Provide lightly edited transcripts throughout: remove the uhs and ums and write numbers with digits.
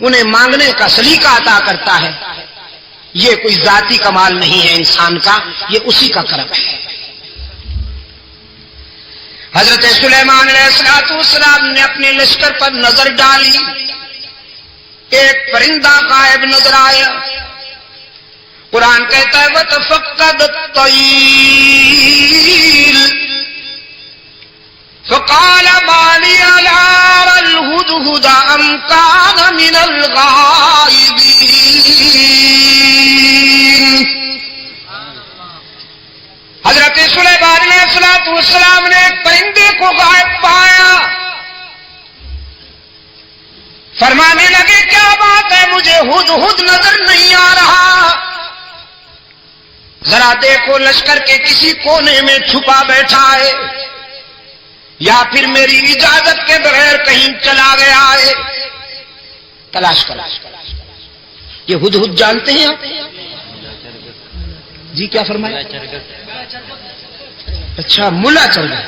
انہیں مانگنے کا سلیقہ عطا کرتا ہے. یہ کوئی ذاتی کمال نہیں ہے انسان کا، یہ اسی کا کرم ہے. حضرت سلیمان علیہ السلام نے اپنے لشکر پر نظر ڈالی، ایک پرندہ غائب نظر آیا. قرآن کہتا ہے وَتَفَقَّدَ الطَّيْرَ فَقَالَ مَا لِيَ لَا أَرَى الْهُدْهُدَ أَمْ كَانَ مِنَ الْغَائِبِينَ. حضرت سلیمان علیہ السلام نے ایک پرندے کو غائب پایا. فرمانے لگے کیا بات ہے، مجھے ہدہد نظر نہیں آ رہا. ذرا دیکھو لشکر کے کسی کونے میں چھپا بیٹھا ہے یا پھر میری اجازت کے بغیر کہیں چلا گیا ہے. تلاش کرو. یہ ہدہد جانتے ہیں آپ؟ جی کیا فرمایا؟ اچھا ملا چل گیا.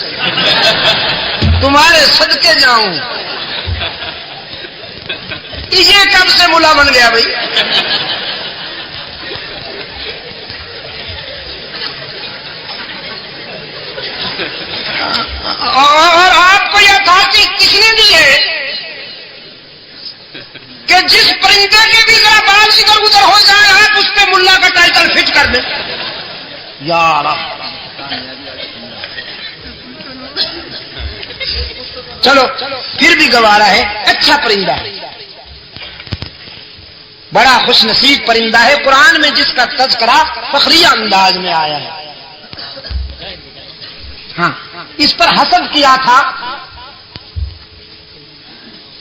تمہارے صدقے جاؤں. یہ کب سے ملا بن گیا بھائی؟ اور آپ کو یہ اتھارٹی کس نے دی ہے کہ جس پرندے کے بھی ذرا بال ادھر ادھر ہو جائے آپ اس پہ ملا کا ٹائٹل فٹ کر دیں؟ یار چلو پھر بھی گوارا ہے، اچھا پرندہ ہے، بڑا خوش نصیب پرندہ ہے. قرآن میں جس کا تذکرہ فخریہ انداز میں آیا ہے. ہاں اس پر حسد کیا تھا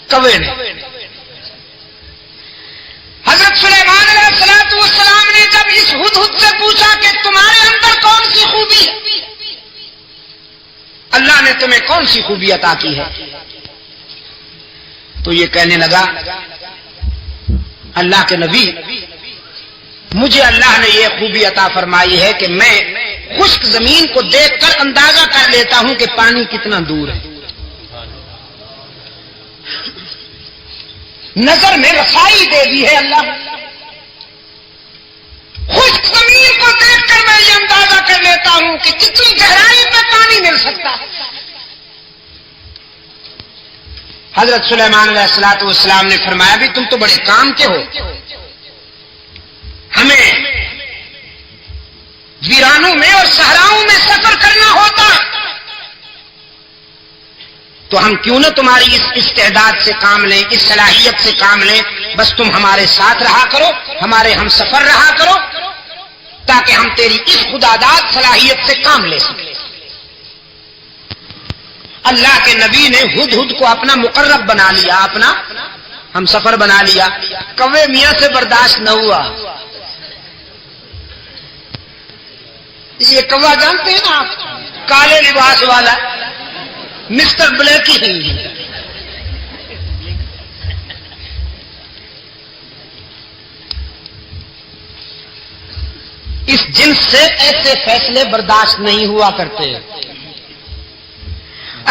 کوے نے. حضرت سلیمان علیہ السلام نے جب اس ہدہد سے پوچھا کہ تمہارے اندر کون سی خوبی ہے، اللہ نے تمہیں کون سی خوبی عطا کی ہے، تو یہ کہنے لگا اللہ کے نبی مجھے اللہ نے یہ خوبی عطا فرمائی ہے کہ میں خشک زمین کو دیکھ کر اندازہ کر لیتا ہوں کہ پانی کتنا دور ہے. نظر میں رسائی دے دی ہے اللہ. خشک زمین کو دیکھ کر میں یہ اندازہ کر لیتا ہوں کہ کتنی گہرائی پہ پانی مل سکتا ہے. حضرت سلیمان علیہ السلام نے فرمایا بھی تم تو بڑے کام کے ہو، ہمیں ویرانوں میں اور صحراؤں میں سفر کرنا ہوتا تو ہم کیوں نہ تمہاری اس استعداد سے کام لیں، اس صلاحیت سے کام لیں. بس تم ہمارے ساتھ رہا کرو، ہمارے ہم سفر رہا کرو تاکہ ہم تیری اس خداداد صلاحیت سے کام لے سکیں. اللہ کے نبی نے ہدہد کو اپنا مقرب بنا لیا، اپنا ہم سفر بنا لیا. کوے میاں سے برداشت نہ ہوا. یہ کوا جانتے ہیں نا آپ، کالے لباس والا مسٹر بلیک ہی. اس جنس سے ایسے فیصلے برداشت نہیں ہوا کرتے.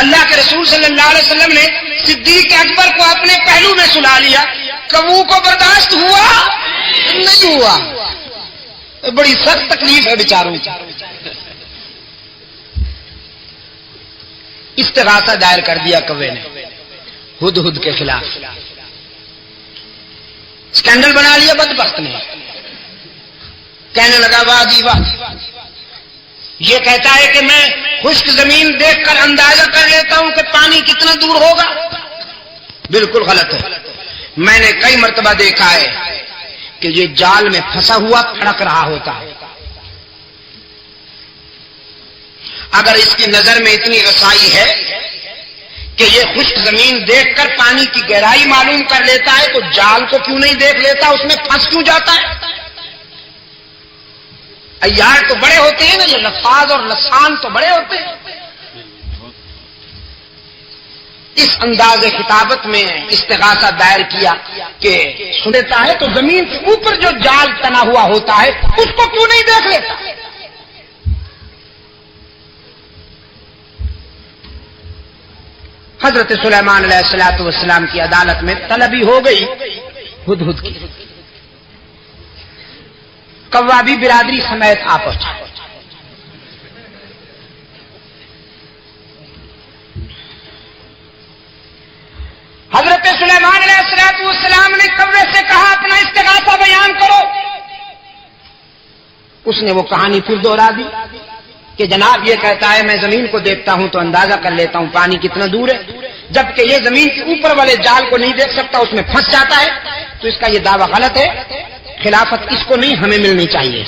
اللہ کے رسول صلی اللہ علیہ وسلم نے صدیق اکبر کو اپنے پہلو میں سلا لیا. کبو کو برداشت ہوا نہیں ہوا. بڑی سخت تکلیف ہے بیچاروں کی. استغاثہ دائر کر دیا کوے نے ہدہد کے خلاف. اسکینڈل بنا لیا بدبخت نے. کہنے لگا واہ جی واہ، یہ کہتا ہے کہ میں خشک زمین دیکھ کر اندازہ کر لیتا ہوں کہ پانی کتنا دور ہوگا. بالکل غلط ہے. میں نے کئی مرتبہ دیکھا ہے کہ یہ جال میں پھنسا ہوا پھڑک رہا ہوتا ہے. اگر اس کی نظر میں اتنی رسائی ہے کہ یہ خشک زمین دیکھ کر پانی کی گہرائی معلوم کر لیتا ہے تو جال کو کیوں نہیں دیکھ لیتا، اس میں پھنس کیوں جاتا ہے. عیار تو بڑے ہوتے ہیں نا، یہ لفاظ اور لسان تو بڑے ہوتے ہیں. اس انداز خطابت میں استغاثہ دائر کیا کہ سنتا ہے تو زمین کے اوپر جو جال تنا ہوا ہوتا ہے اس کو کیوں نہیں دیکھ لیتا. حضرت سلیمان علیہ السلام کی عدالت میں طلبی ہو گئی ہدہد کی کوا بھی برادری سمیت آ پہنچا. حضرت سلیمان علیہ السلام نے کوے سے کہا اپنا استغاثہ بیان کرو. اس نے وہ کہانی پھر دوہرا دی کہ جناب یہ کہتا ہے میں زمین کو دیکھتا ہوں تو اندازہ کر لیتا ہوں پانی کتنا دور ہے، جبکہ یہ زمین کے اوپر والے جال کو نہیں دیکھ سکتا، اس میں پھنس جاتا ہے. تو اس کا یہ دعویٰ غلط ہے، خلافت اس کو نہیں ہمیں ملنی چاہیے.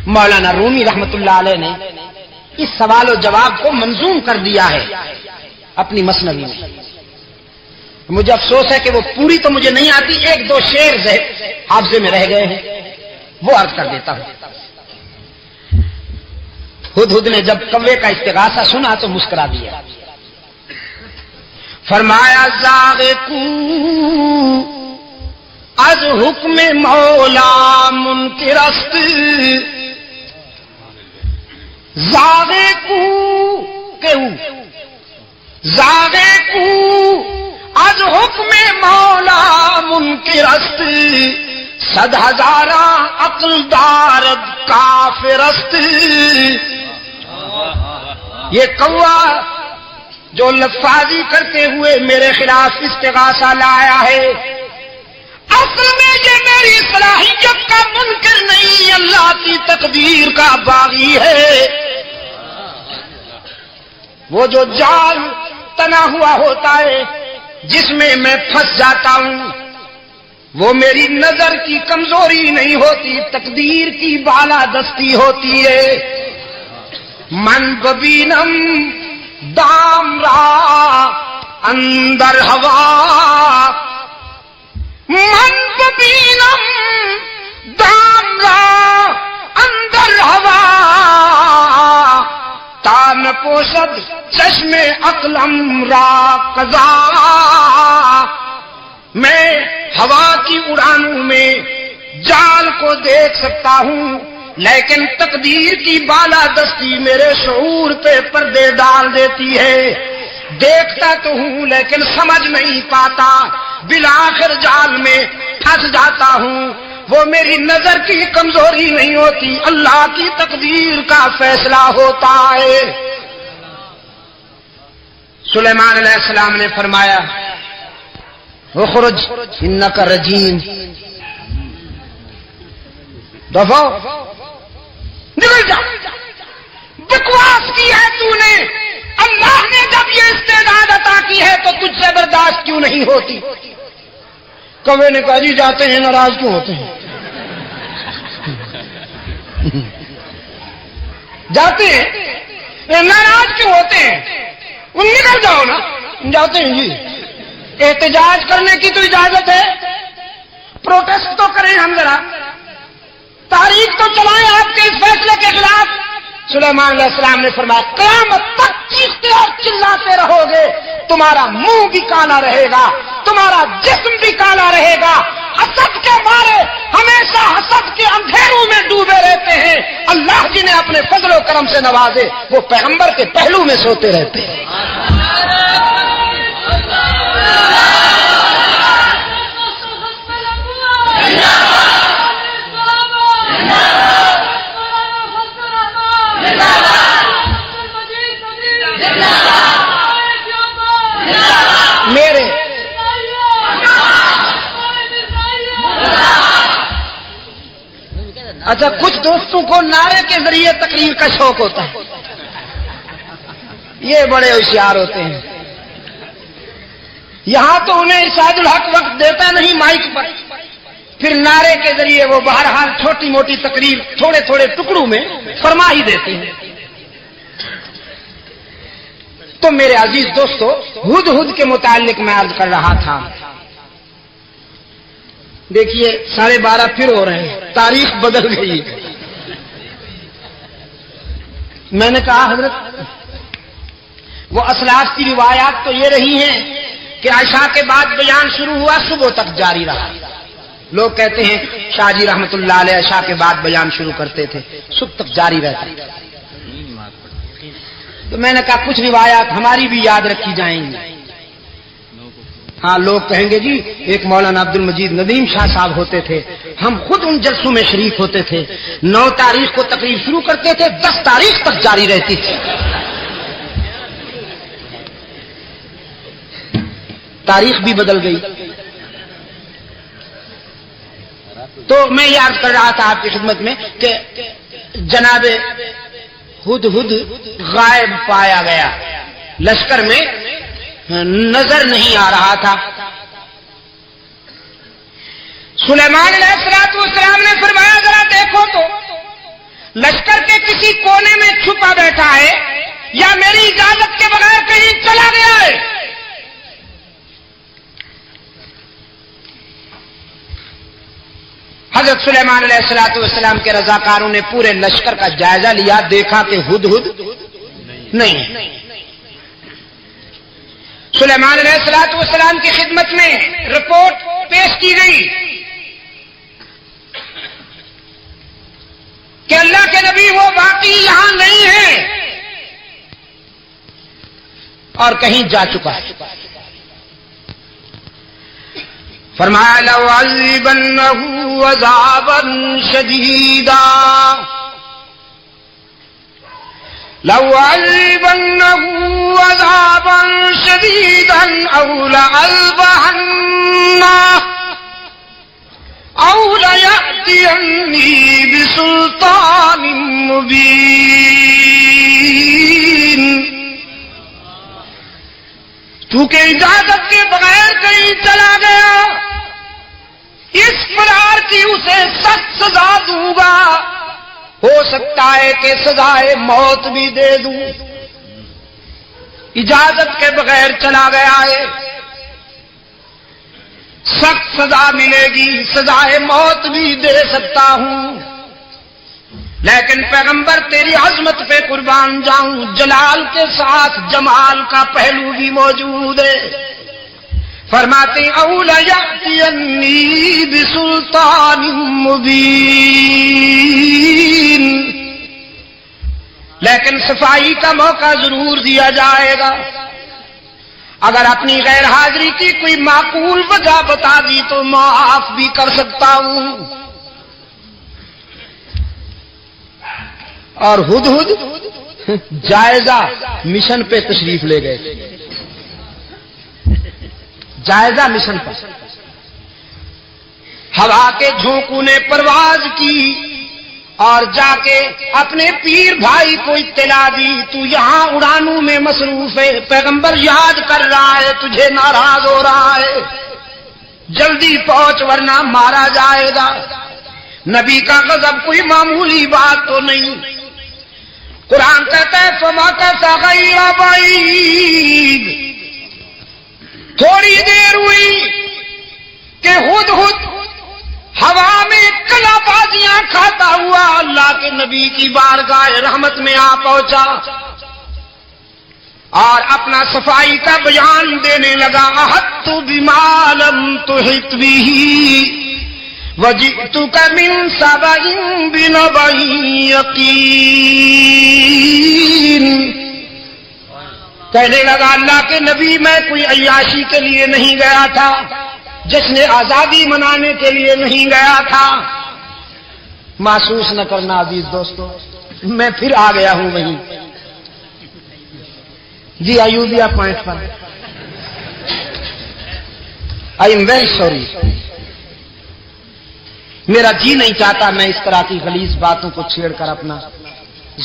مولانا رومی رحمت اللہ علیہ نے اس سوال و جواب کو منظوم کر دیا ہے اپنی مثنوی میں. مجھے افسوس ہے کہ وہ پوری تو مجھے نہیں آتی، ایک دو شعر حافظے میں رہ گئے ہیں، وہ عرض کر دیتا ہوں. ہدہد نے جب کوے کا استغاثہ سنا تو مسکرا دیا. فرمایا زاغ کو از حکم مولا منکرست، زاغ کو از حکم مولا منکرست، صد ہزارہ عقل دارد کافرست. یہ کوا جو لفاظی کرتے ہوئے میرے خلاف استغاثہ لایا ہے، اصل میں یہ میری صلاحیت کا منکر نہیں، اللہ کی تقدیر کا باغی ہے. وہ جو جال تنا ہوا ہوتا ہے جس میں میں پھنس جاتا ہوں، وہ میری نظر کی کمزوری نہیں ہوتی، تقدیر کی بالادستی ہوتی ہے. من ببینم دام را اندر ہوا، من ببینم دام را اندر ہوا، تان پوشد چشم عقلم را قضا. میں ہوا کی اڑانوں میں جال کو دیکھ سکتا ہوں، لیکن تقدیر کی بالادستی میرے شعور پہ پردے ڈال دیتی ہے. دیکھتا تو ہوں لیکن سمجھ نہیں پاتا، بالآخر جال میں پھنس جاتا ہوں. وہ میری نظر کی کمزوری نہیں ہوتی، اللہ کی تقدیر کا فیصلہ ہوتا ہے. سلیمان علیہ السلام نے فرمایا اخرج انک رجیم، دفعہ نکل جا. بکواس کی ہے تو نے، اللہ نے جب یہ استعداد عطا کی ہے تو تجھ سے برداشت کیوں نہیں ہوتی. کوے نے کہا جی جاتے ہیں، ناراض کیوں ہوتے ہیں؟ جاتے ہیں ناراض کیوں ہوتے ہیں؟ نکل جاؤ نا. جاتے ہیں جی. احتجاج کرنے کی تو اجازت ہے، پروٹیسٹ تو کریں ہم، ذرا تاریخ تو چلائیں آپ کے اس فیصلے کے خلاف. سلیمان علیہ السلام نے فرمایا قیامت تک چیختے اور چلاتے رہو گے، تمہارا منہ بھی کالا رہے گا، تمہارا جسم بھی کالا رہے گا. حسد کے مارے ہمیشہ حسد کے اندھیروں میں ڈوبے رہتے ہیں. اللہ جنہیں اپنے فضل و کرم سے نوازے وہ پیغمبر کے پہلو میں سوتے رہتے ہیں. میرے اچھا کچھ دوستوں کو نعرے کے ذریعے تقریر کا شوق ہوتا ہے، یہ بڑے ہوشیار ہوتے ہیں. یہاں تو انہیں ارشاد الحق وقت دیتا نہیں مائک پر، پھر نعرے کے ذریعے وہ بہرحال چھوٹی موٹی تقریر تھوڑے تھوڑے ٹکڑوں میں فرما ہی دیتے ہیں. تو میرے عزیز دوستو، ہدہد کے متعلق میں عرض کر رہا تھا. دیکھیے 12:30 پھر ہو رہے ہیں، تاریخ بدل گئی. میں نے کہا حضرت وہ اسلاف کی روایات تو یہ رہی ہیں کہ عشاء کے بعد بیان شروع ہوا، صبح تک جاری رہا. لوگ کہتے ہیں شاہ جی رحمت اللہ علیہ عشاء کے بعد بیان شروع کرتے تھے، صبح تک جاری رہتا. تو میں نے کہا کچھ روایات ہماری بھی یاد رکھی جائیں گی. ہاں لوگ کہیں گے جی ایک مولانا عبد المجید ندیم شاہ صاحب ہوتے تھے, ہم خود ان جلسوں میں شریک ہوتے تھے, 9 تاریخ کو تقریر شروع کرتے تھے, 10 تاریخ تک جاری رہتی تھی. تاریخ بھی بدل گئی. تو میں یاد کر رہا تھا آپ کی خدمت میں کہ جناب ہدہد غائب پایا گیا, لشکر میں نظر نہیں آ رہا تھا. سلیمان علیہ السلام نے فرمایا ذرا دیکھو تو لشکر کے کسی کونے میں چھپا بیٹھا ہے یا میری اجازت کے بغیر کہیں چلا گیا ہے. حضرت سلیمان علیہ السلام کے رضاکاروں نے پورے لشکر کا جائزہ لیا, دیکھا کہ ہدہد نہیں. سلیمان علیہ السلام کی خدمت میں رپورٹ پیش کی گئی کہ اللہ کے نبی وہ باقی یہاں نہیں ہے اور کہیں جا چکا ہے. فرمایا لَأُعَذِّبَنَّهُ عَذَابًا شَدِيدًا لَأُعَذِّبَنَّهُ عَذَابًا شَدِيدًا أَوْ لَأَذْبَحَنَّهُ أَوْ لَيَأْتِيَنِّي بِسُلْطَانٍ مُبِينٍ. چونکہ اجازت کے بغیر کہیں چلا گیا, اس فرار کی اسے سخت سزا دوں گا, ہو سکتا ہے کہ سزائے موت بھی دے دوں. اجازت کے بغیر چلا گیا ہے, سخت سزا ملے گی, سزائے موت بھی دے سکتا ہوں, لیکن پیغمبر تیری عظمت پہ قربان جاؤں, جلال کے ساتھ جمال کا پہلو بھی موجود ہے. فرماتے اولا یأتینی بسلطان مبین, لیکن صفائی کا موقع ضرور دیا جائے گا. اگر اپنی غیر حاضری کی کوئی معقول وجہ بتا دی تو معاف بھی کر سکتا ہوں. اور ہدہد جائزہ مشن پہ تشریف لے گئے, جائزہ مشن پر. ہوا کے جھونکوں نے پرواز کی اور جا کے اپنے پیر بھائی کو اطلاع دی, تو یہاں اڑانوں میں مصروف ہے, پیغمبر یاد کر رہا ہے, تجھے ناراض ہو رہا ہے, جلدی پہنچ ورنہ مارا جائے گا. نبی کا غضب کوئی معمولی بات تو نہیں. قرآن کہتا ہے فَمَكَثَ غَيْرَ بَعِيدٍ, تھوڑی دیر ہوئی کہ ہدہد ہوا میں کلا بازیاں کھاتا ہوا اللہ کے نبی کی بارگاہ رحمت میں آ پہنچا اور اپنا صفائی کا بیان دینے لگا. احطت بما لم تحط به وجئتك من سبأ بنبأ یقین. کہنے لگا اللہ کے نبی میں کوئی عیاشی کے لیے نہیں گیا تھا, جشن آزادی منانے کے لیے نہیں گیا تھا. محسوس نہ کرنا عزیز دوستو, میں پھر آ گیا ہوں وہیں. جی ایوبیا پوائنٹ پر. آئی ایم ویری سوری, میرا جی نہیں چاہتا میں اس طرح کی غلیظ باتوں کو چھیڑ کر اپنا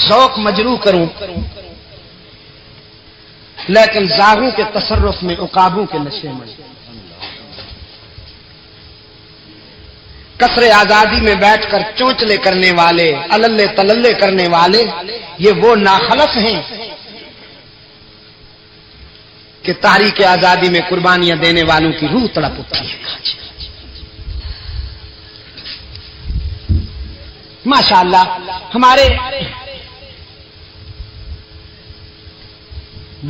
ذوق مجروح کروں, لیکن زاغوں کے تصرف میں عقابوں کے نشے میں. قصر آزادی میں بیٹھ کر چونچلے کرنے والے, اللے تللے کرنے والے, یہ وہ ناخلف ہیں کہ تحریک آزادی میں قربانیاں دینے والوں کی روح تڑپ اٹھی ہے. ماشاءاللہ ہمارے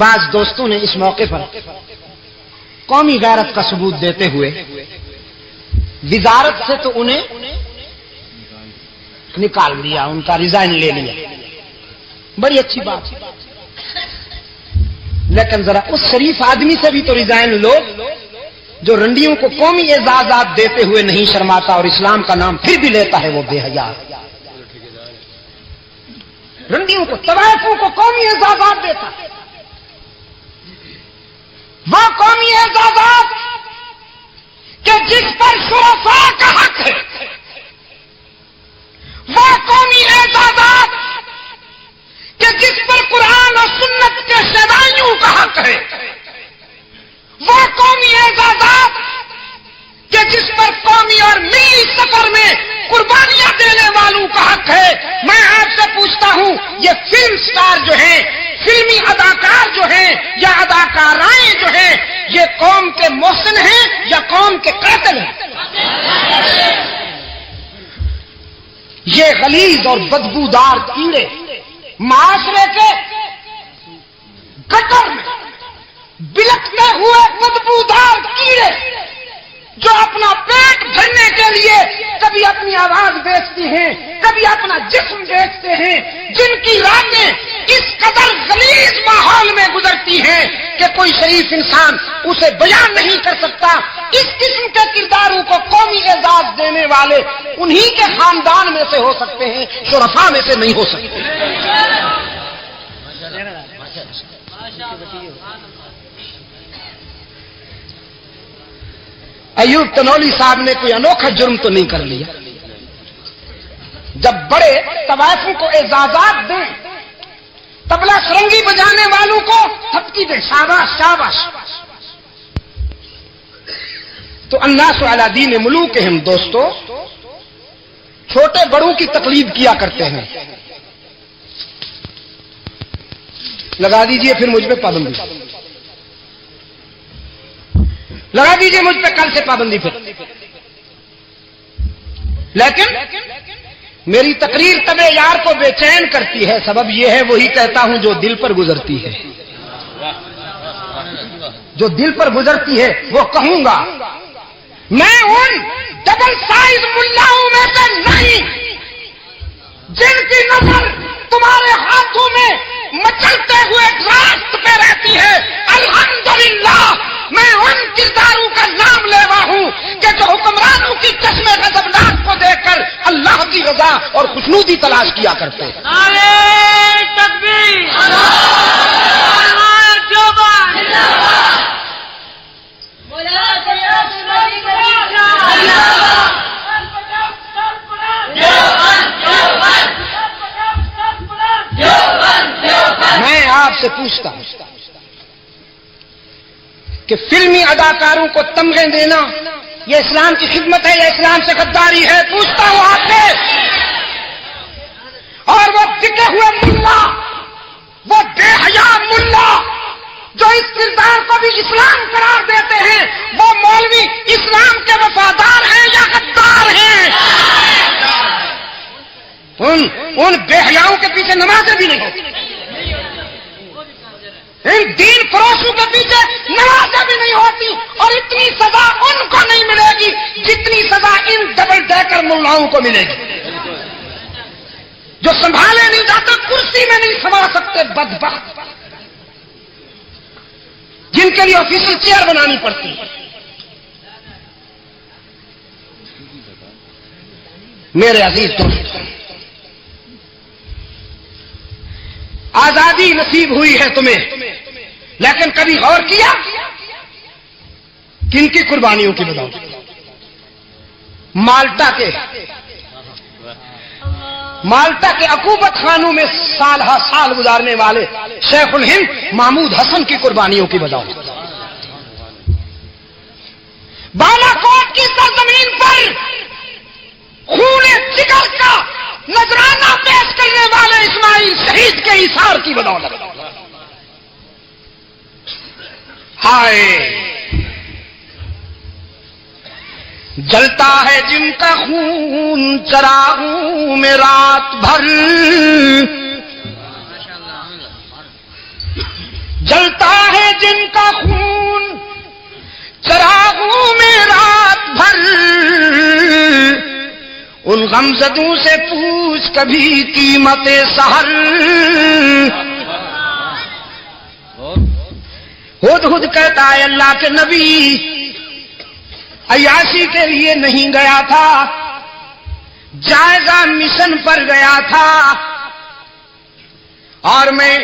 بعض دوستوں نے اس موقع پر قومی غیرت کا ثبوت دیتے ہوئے وزارت سے تو انہیں نکال دیا, ان کا ریزائن لے لیا. بڑی اچھی بات. لیکن ذرا اس شریف آدمی سے بھی تو ریزائن لو جو رنڈیوں کو قومی اعزازات دیتے ہوئے نہیں شرماتا اور اسلام کا نام پھر بھی لیتا ہے وہ بے حیا. رنڈیوں کو طوائفوں کو قومی اعزازات دیتا ہے. وہ قومی اعزازات کہ جس پر شرفاء کا حق ہے، وہ قومی اعزازات کہ جس پر قرآن اور سنت کے شہدائیوں کا حق ہے، وہ قومی اعزازات کہ جس پر قومی اور ملی سفر میں قربانیاں دینے والوں کا حق ہے. میں آپ سے پوچھتا ہوں، یہ فلم سٹار جو ہیں، فلمی اداکار جو ہیں یا اداکارائیں جو ہیں، یہ قوم کے محسن ہیں یا قوم کے قاتل ہیں؟ یہ غلیظ اور بدبودار کیڑے معاشرے کے گٹر میں بلکتے ہوئے بدبودار کیڑے جو اپنا پیٹ بھرنے کے لیے کبھی اپنی آواز بیچتی ہیں، کبھی اپنا جسم بیچتے ہیں، جن کی راتیں اس قدر غلیظ ماحول میں گزرتی ہیں کہ کوئی شریف انسان اسے بیان نہیں کر سکتا. اس قسم کے کرداروں کو قومی اعزاز دینے والے انہی کے خاندان میں سے ہو سکتے ہیں، شرفاء میں سے نہیں ہو سکتے. ایوب تنولی صاحب نے کوئی انوکھا جرم تو نہیں کر لیا. جب بڑے طوائفوں کو اعزازات دیں، طبلہ سرنگی بجانے والوں کو تھپکی دیں، شاباش شاباش، تو الناس علی دین ملوکہم. دوستو، چھوٹے بڑوں کی تقلید کیا کرتے ہیں. لگا دیجئے پھر مجھ پہ پابندی، لگا دیجئے مجھ پہ کل سے پابندی پھر. لیکن میری تقریر طبع یار کو بے چین کرتی ہے. سبب یہ ہے وہی کہتا ہوں جو دل پر گزرتی ہے. جو دل پر گزرتی ہے وہ کہوں گا. میں ان ڈبل سائز ملاؤں میں سے نہیں جن کی نظر تمہارے ہاتھوں میں مچلتے ہوئے راست پہ رہتی ہے. الحمدللہ میں ان کرداروں کا نام لیوا ہوں کہ جو حکمرانوں کی چشمے غضبناک کو دیکھ کر اللہ کی رضا اور خوشنودی تلاش کیا کرتے ہیں. نعرہ تکبیر، نعرہ توبہ، میں آپ سے پوچھتا ہوں کہ فلمی اداکاروں کو تمغے دینا یہ اسلام کی خدمت ہے یا اسلام سے غداری ہے؟ پوچھتا ہوں آپ سے. اور وہ ٹکے ہوئے ملا، وہ بے حیا ملا جو اس کردار کو بھی اسلام قرار دیتے ہیں، وہ مولوی اسلام کے وفادار ہیں یا غدار ہیں؟ ان بے حیاؤں کے پیچھے نمازیں بھی نہیں ہوتی، ان دین فروشوں کے پیچھے نمازیں بھی نہیں ہوتی، اور اتنی سزا ان کو نہیں ملے گی جتنی سزا ان ڈبل ڈیکر ملاؤں کو ملے گی جو سنبھالے نہیں جاتے، کرسی میں نہیں سنبھال سکتے بدبخت، جن کے لیے آفیشل چیئر بنانی پڑتی ہے. میرے عزیز دوست، آزادی نصیب ہوئی ہے تمہیں، لیکن کبھی غور کیا کن کی قربانیوں کی بدولت؟ مالٹا کے عقوبت خانوں میں سال ہا سال گزارنے والے شیخ الہند محمود حسن کی قربانیوں کی بدولت، بالا کوٹ کی سرزمین پر خون جگر کا نذرانہ پیش کرنے والے اسماعیل شہید کے ایثار کی بدولت. ہائے جلتا ہے جن کا خون چراغوں میں رات بھر، جلتا ہے جن کا خون چراغوں میں رات بھر، ان غمزدوں سے پوچھ کبھی قیمت سحر. ہدہد کہتا ہے اللہ کے نبی عیاشی کے لیے نہیں گیا تھا، جائزہ مشن پر گیا تھا، اور میں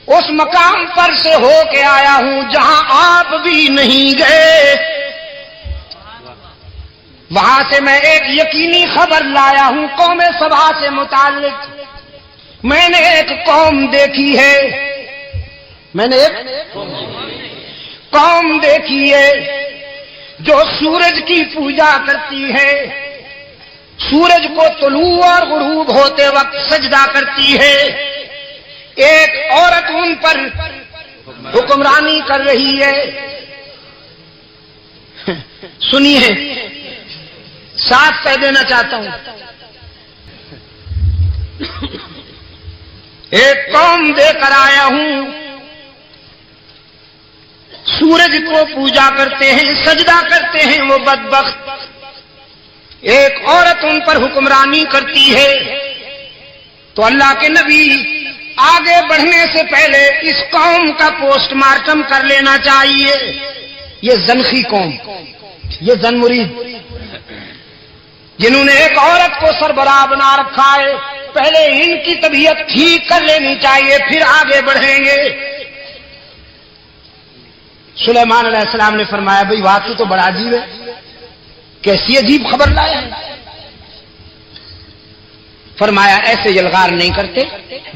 اس مقام پر سے ہو کے آیا ہوں جہاں آپ بھی نہیں گئے۔ وہاں سے میں ایک یقینی خبر لایا ہوں قوم سبا سے متعلق۔ میں نے ایک قوم دیکھی ہے، میں نے ایک قوم دیکھی ہے جو سورج کی پوجا کرتی ہے، سورج کو طلوع اور غروب ہوتے وقت سجدہ کرتی ہے۔ ایک عورت ان پر حکمرانی کر رہی ہے۔ سنیے، ساتھ کہہ دینا چاہتا ہوں، ایک قوم دے کر آیا ہوں، سورج کو پوجا کرتے ہیں، سجدہ کرتے ہیں وہ بدبخت۔ ایک عورت ان پر حکمرانی کرتی ہے، تو اللہ کے نبی آگے بڑھنے سے پہلے اس قوم کا پوسٹ مارٹم کر لینا چاہیے۔ یہ زنخی قوم، یہ زن مرید، جنہوں نے ایک عورت کو سربراہ بنا رکھا ہے، پہلے ان کی طبیعت ٹھیک کر لینی چاہیے، پھر آگے بڑھیں گے۔ سلیمان علیہ السلام نے فرمایا بھئی واقعی تو بڑا عجیب ہے، کیسی عجیب خبر لائے ہیں۔ فرمایا ایسے یلغار نہیں کرتے،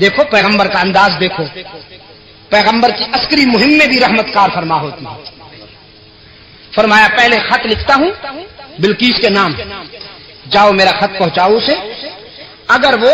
دیکھو پیغمبر کا انداز دیکھو، پیغمبر کی عسکری مہم میں بھی رحمت کار فرما ہوتی ہے۔ فرمایا پہلے خط لکھتا ہوں بلقیس کے نام، جاؤ میرا خط پہنچاؤ اسے، اگر وہ